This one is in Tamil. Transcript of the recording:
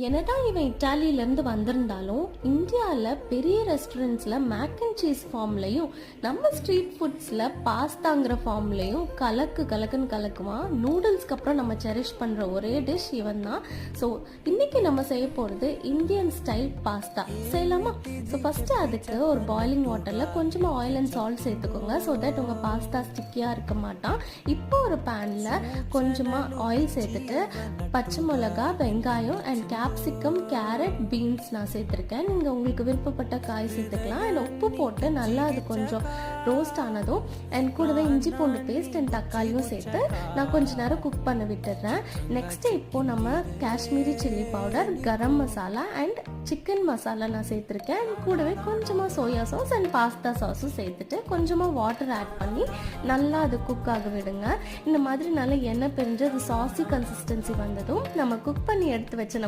என்னதான் இவன் இட்டாலியிலேருந்து வந்திருந்தாலும் இந்தியாவில் பெரிய ரெஸ்டாரண்ட்ஸில் மேக் அண்ட் சீஸ் ஃபார்ம்லையும் நம்ம ஸ்ட்ரீட் ஃபுட்ஸில் பாஸ்தாங்கிற ஃபார்ம்லையும் கலக்குன்னு கலக்குவான். நூடுல்ஸ்க்கு அப்புறம் நம்ம செரிஷ் பண்ணுற ஒரே டிஷ் இவன் தான். ஸோ இன்றைக்கி நம்ம செய்ய போகிறது இந்தியன் ஸ்டைல் பாஸ்தா செய்யலாமா? ஸோ ஃபஸ்ட்டு அதுக்கு ஒரு பாய்லிங் வாட்டரில் கொஞ்சமாக ஆயில் அண்ட் சால்ட் சேர்த்துக்கோங்க. ஸோ தட் உங்கள் பாஸ்தா ஸ்டிக்கியாக இருக்க மாட்டான். இப்போ ஒரு பேனில் கொஞ்சமாக ஆயில் சேர்த்துட்டு பச்சை மிளகா, வெங்காயம் அண்ட் கேப்சிகம், கேரட், பீன்ஸ் நான் சேர்த்துருக்கேன். நீங்கள் உங்களுக்கு விருப்பப்பட்ட காய் சேர்த்துக்கலாம். அண்ட் உப்பு போட்டு நல்லா அது கொஞ்சம் ரோஸ்ட் ஆனதும் அண்ட் கூடவே இஞ்சி பூண்டு பேஸ்ட் அண்ட் தக்காளியும் சேர்த்து நான் கொஞ்சம் நேரம் குக் பண்ண விட்டுடுறேன். நெக்ஸ்ட்டு இப்போது நம்ம Kashmiri chilli powder, garam masala and chicken masala நான் சேர்த்துருக்கேன். அண்ட் கூடவே கொஞ்சமாக சோயா சாஸ் அண்ட் பாஸ்தா சாஸும் சேர்த்துட்டு கொஞ்சமாக வாட்டர் ஆட் பண்ணி நல்லா அது குக் ஆக விடுங்க. இந்த மாதிரி நல்லா எண்ணெய் பிரிஞ்சு அது சாஸி கன்சிஸ்டன்சி வந்ததும் நம்ம குக் பண்ணி எடுத்து வச்சு நம்ம